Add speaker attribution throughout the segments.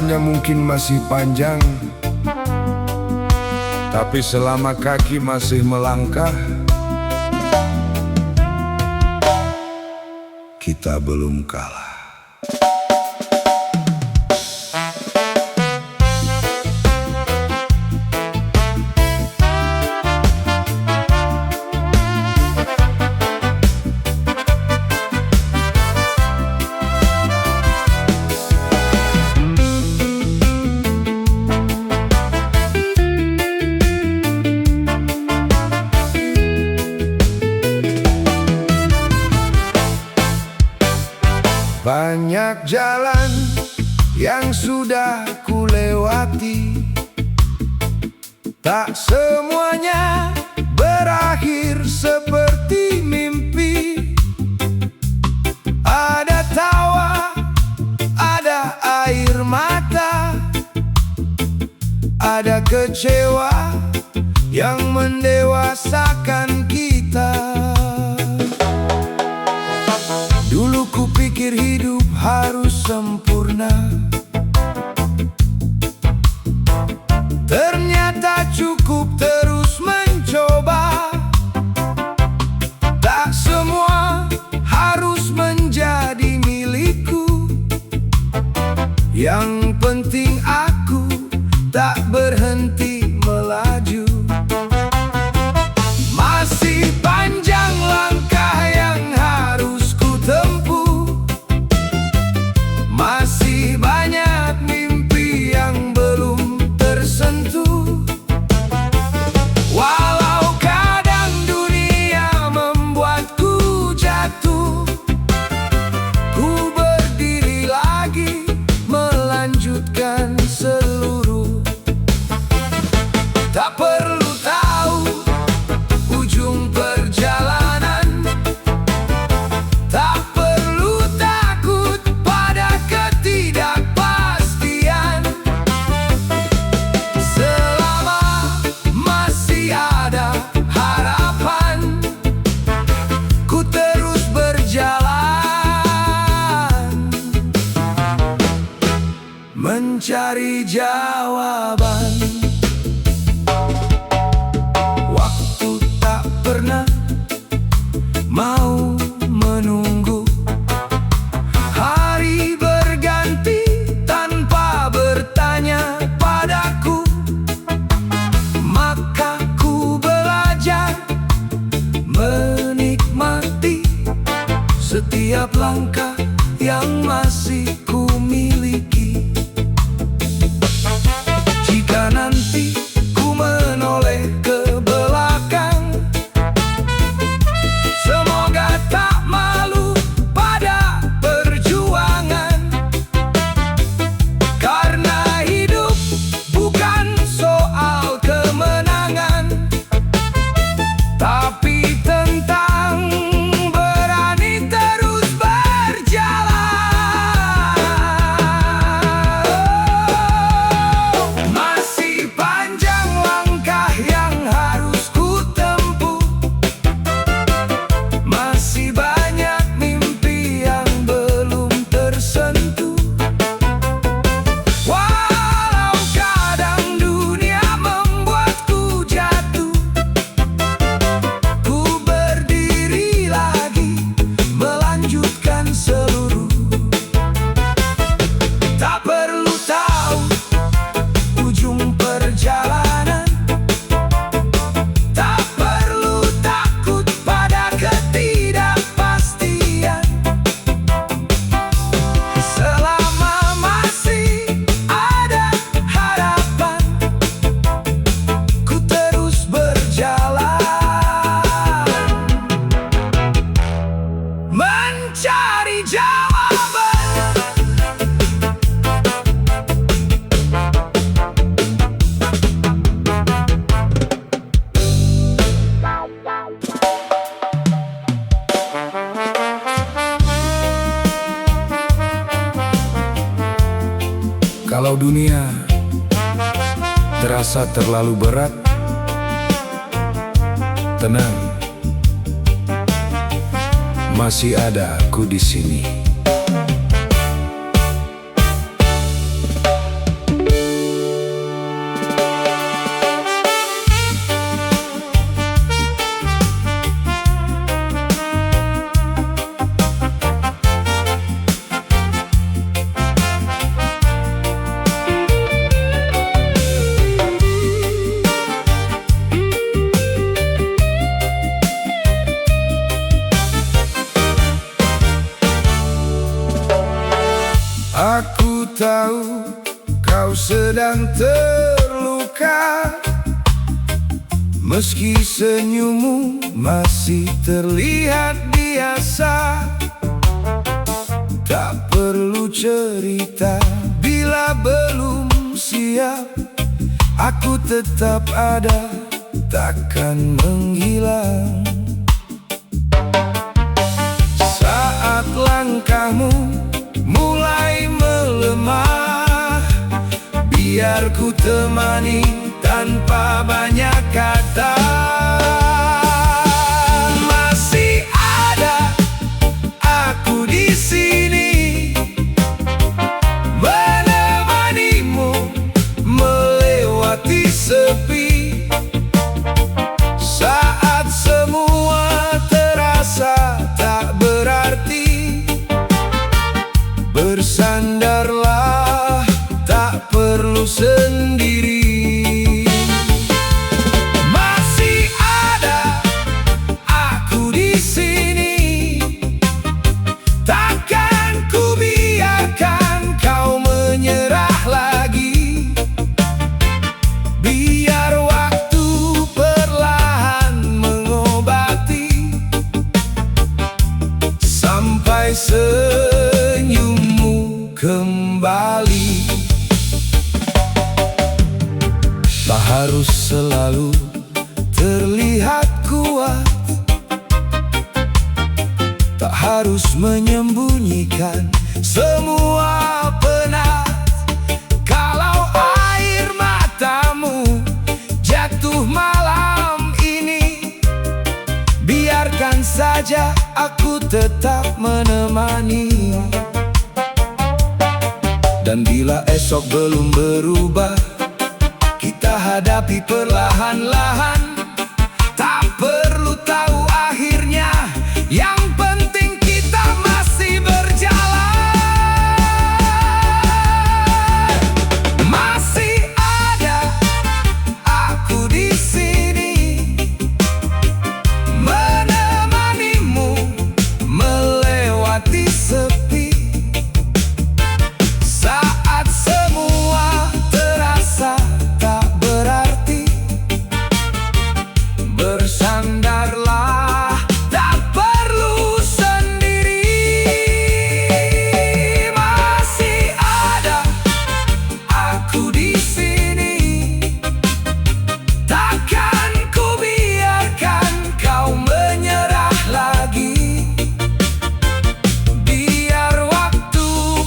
Speaker 1: jalannya mungkin masih panjang, tapi selama kaki masih melangkah, kita belum kalah. Banyak jalan yang sudah kulewati, tak semuanya berakhir seperti mimpi. Ada tawa, ada air mata, ada kecewa yang mendewasakan kita. Dulu kupikir hidup harus sempurna, ternyata cukup terus mencoba. Tak semua harus menjadi milikku, yang penting aku tak berhenti melaju. Masih panjang langkah yang harus kutempuh, masih banyak mimpi yang belum tersentuh. Walau kadang dunia membuatku jatuh, ku berdiri lagi melanjutkan seluruh. Tak perlu tahu ujung perjalanan, tak perlu takut pada ketidakpastian. Selama masih ada harapan, ku terus berjalan mencari jawaban. Waktu tak pernah mau menunggu, hari berganti tanpa bertanya padaku. Maka ku belajar menikmati setiap langkah yang masih ku miliki. Jika nanti ku menoleh ke belakang, semoga tak malu pada perjuangan. Karena hidup bukan soal kemenangan, tapi tentang berani terus berjalan. Masih panjang langkah yang harus kutempuh, masih banyak mimpi yang belum tersentuh. Walau kadang dunia membuatku jatuh, ku berdiri lagi melanjutkan seluruh. Tak perlu tahu ujung perjalanan, tak perlu takut pada ketidakpastian. Selama masih ada harapan, ku terus berjalan mencari jawaban. Kalau dunia terasa terlalu berat, tenang, masih ada aku di sini. tahu kau sedang terluka, meski senyummu masih terlihat biasa. Tak perlu cerita bila belum siap, aku tetap ada, takkan menghilang. Saat langkahmu mulai melemah, biar ku temani tanpa banyak kata. Masih ada aku di sini, menemanimu melewati sepi. Saat semua terasa tak berarti, bersandarlah, tak perlu sendiri. Masih ada aku di sini, takkan ku biarkan kau menyerah lagi. Biar waktu perlahan mengobati, sampai senyummu kembali. Tak harus selalu terlihat kuat, tak harus menyembunyikan semua penat. Kalau air matamu jatuh malam ini, biarkan saja aku tetap menemani. Dan bila esok belum berubah, kita hadapi perlahan-lahan. Tak perlu tahu akhirnya, yang penting kita masih berjalan. Masih ada aku di sini, menemanimu melewati sepi. Saat semua terasa tak berarti, bersandarlah, tak perlu sendiri. Masih ada aku di sini, takkan ku biarkan kau menyerah lagi. Biar waktu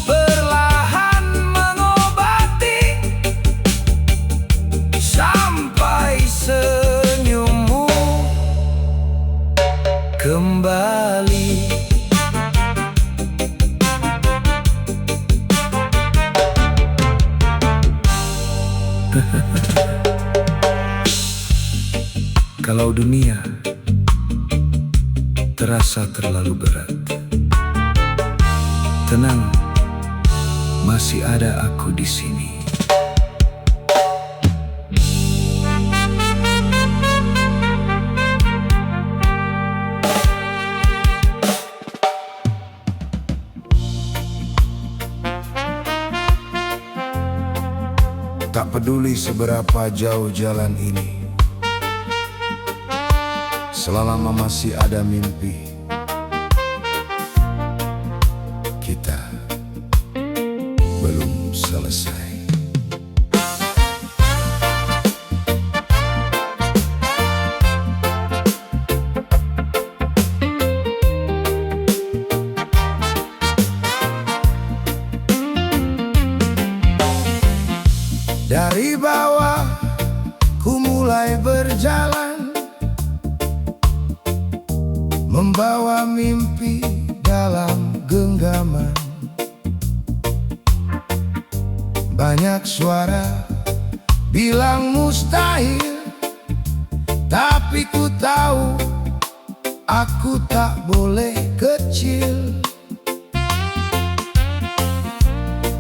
Speaker 1: perlahan mengobati, sampai senyummu kembali. Kalau dunia terasa terlalu berat, tenang, masih ada aku di sini. Tak peduli seberapa jauh jalan ini, selama masih ada mimpi, kita belum selesai. Dari bawah ku mulai berjalan, membawa mimpi dalam genggaman. Banyak suara bilang mustahil, tapi ku tahu aku tak boleh kecil.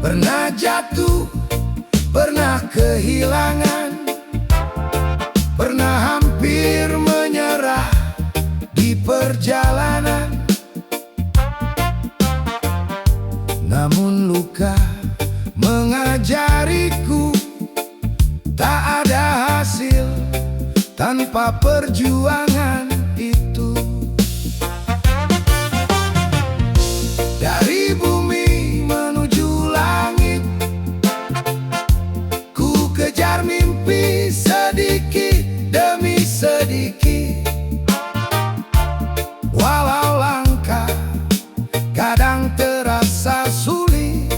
Speaker 1: Pernah jatuh, pernah kehilangan, pernah hampir menyerah di perjalanan. Namun luka apa perjuangan itu. Dari bumi menuju langit, ku kejar mimpi sedikit demi sedikit. Walau langkah kadang terasa sulit,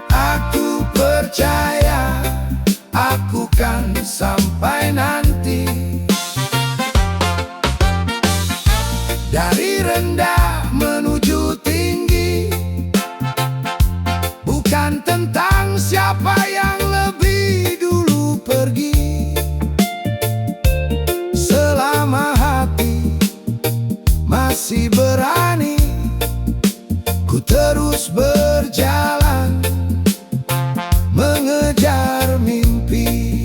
Speaker 1: aku percaya aku kan sampai nanti. Dari rendah menuju tinggi, bukan tentang siapa yang lebih dulu pergi. Selama hati masih berani, ku terus berjalan mengejar mimpi.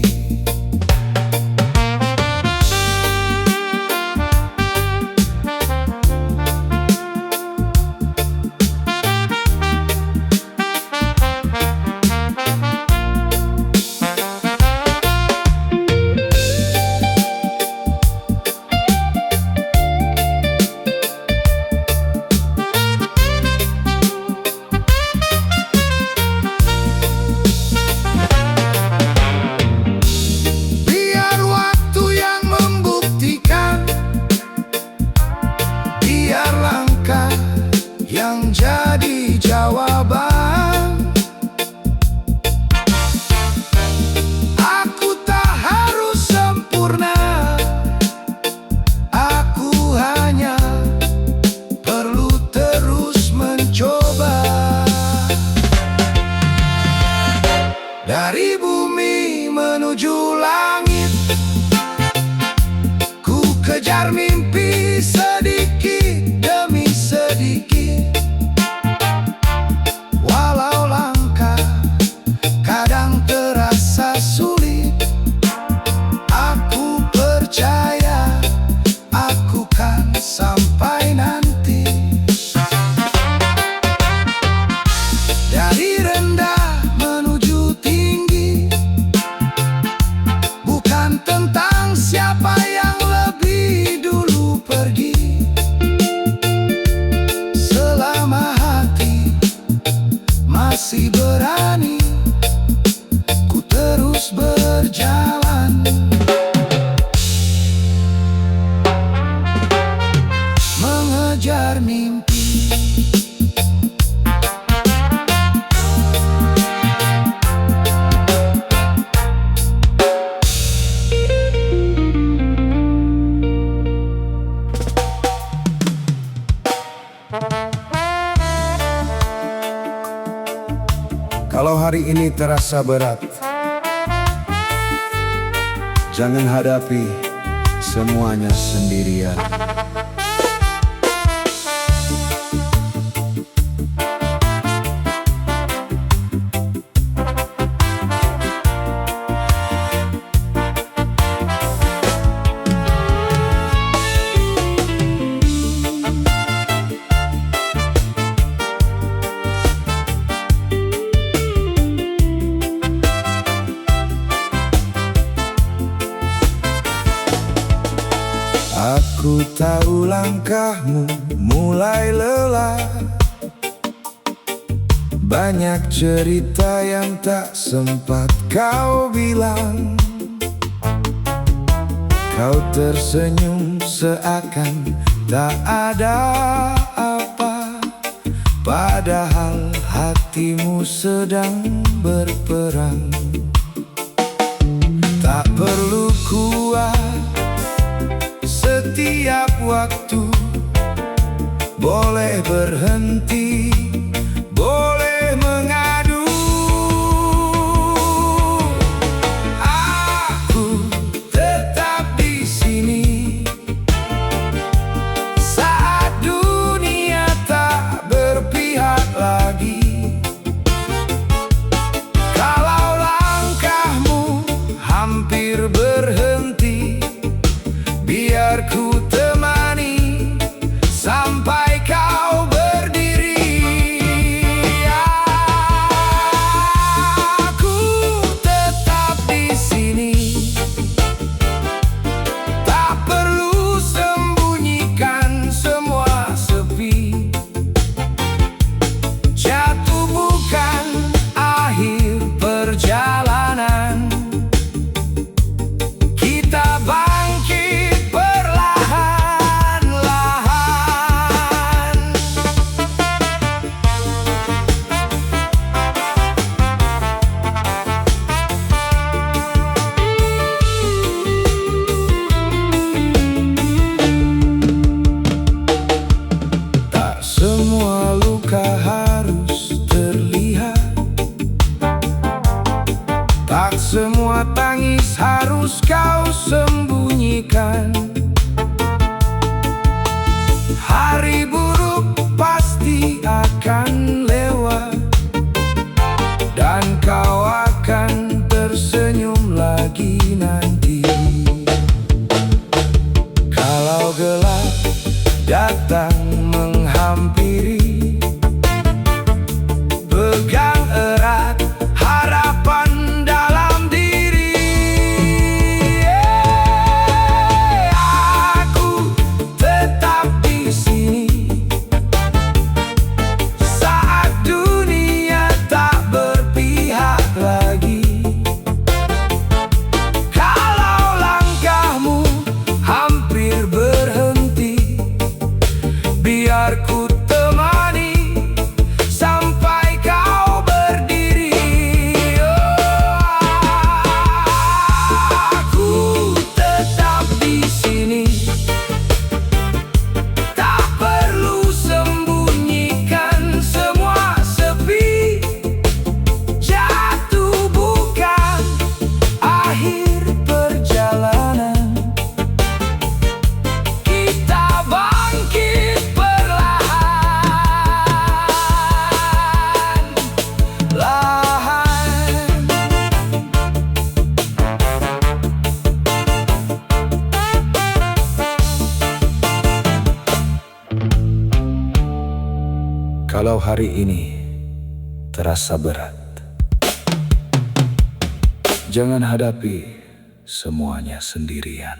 Speaker 1: Yang jadi jawaban, aku tak harus sempurna, aku hanya perlu terus mencoba. Dari bumi menuju langit, ku kejar mimpi sedikit demi sedikit. Walau langkah kadang terasa sulit, aku percaya aku kan sampai nanti. Dari rendah menuju tinggi, bukan tentang siapa yang lebih dulu pergi. Selama hati masih berani, ku terus berjalan mengejar mimpi. Kalau hari ini terasa berat, jangan hadapi semuanya sendirian. Aku tahu langkahmu mulai lelah, banyak cerita yang tak sempat kau bilang. Kau tersenyum seakan tak ada apa, padahal hatimu sedang berperang. Tak perlu kuat setiap waktu, boleh berhenti, boleh mengadu. Aku tetap di sini saat dunia tak berpihak lagi. Kalau langkahmu hampir berhenti, biar ku temani sampai kau berdiri. sembunyikan. Hari buruk pasti akan lewat, dan kau akan tersenyum lagi nanti. Kalau gelap datang menghampiri, pegang erat harapan dalam diri. Aku tetap di sini saat dunia tak berpihak lagi. Kalau langkahmu hampir berhenti, biar ku temani sampai kau berdiri. Aku tetap di sini, tak perlu sembunyikan semua sepi. Jatuh bukan akhir perjalanan, kita bangkit perlahan-lahan. Kalau hari ini terasa berat, jangan hadapi semuanya sendirian.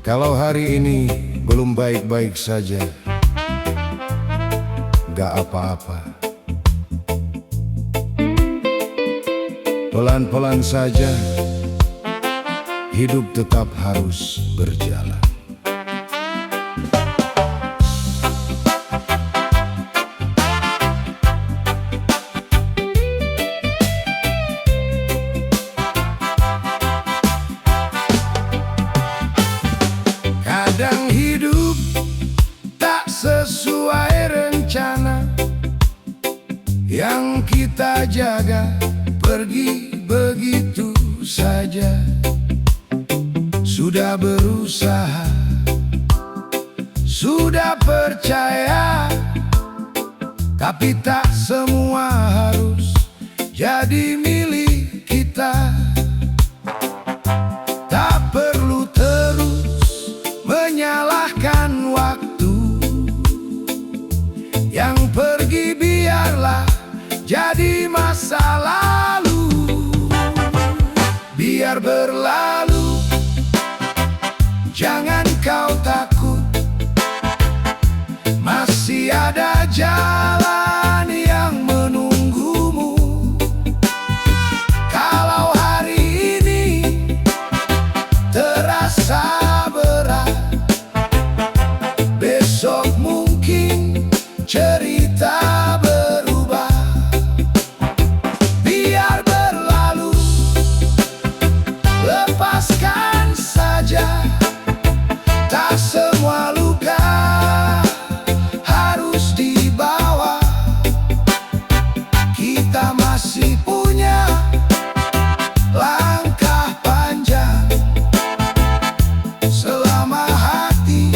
Speaker 2: Kalau hari ini belum baik-baik saja, gak apa-apa. Pelan-pelan saja, hidup tetap harus berjalan. Kadang hidup tak sesuai rencana, yang kita jaga pergi begitu saja. Sudah berusaha, sudah percaya, tapi tak semua harus jadi milik kita. Tak perlu terus menyalahkan waktu, yang pergi biarlah jadi masa lalu. Biar berlalu, jangan kau takut, masih ada jalan yang menunggumu. Kalau hari ini terasa berat, besok mungkin cerita berubah. Biar berlalu, lepaskan saja. Tak semua luka harus dibawa. Kita masih punya langkah panjang, selama hati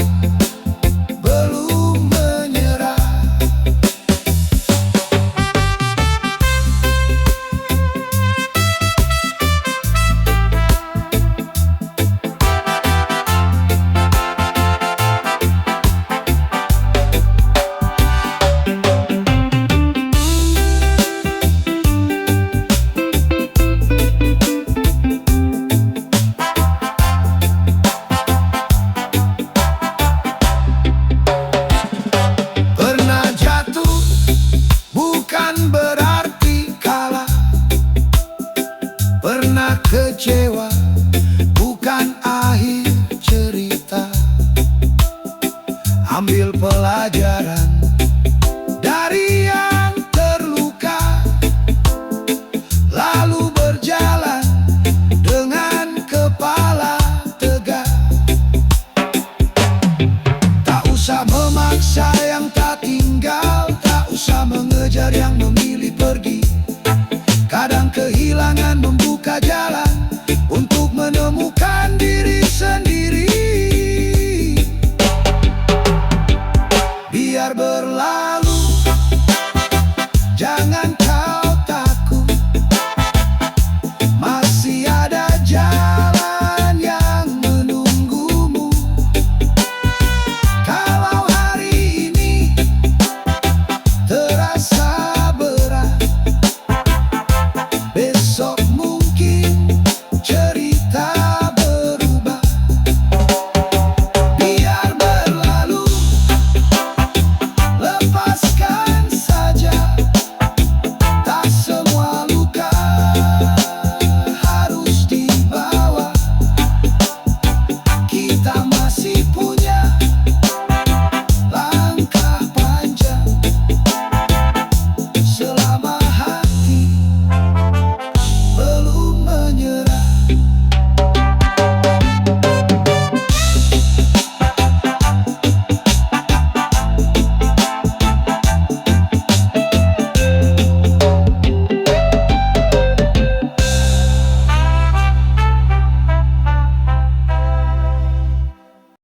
Speaker 2: belum menyerah. Pernah jatuh bukan berarti kalah, pernah kecewa bukan akhir cerita. Ambil pelajaran dari yang terluka, lalu berjalan
Speaker 1: generasi putra.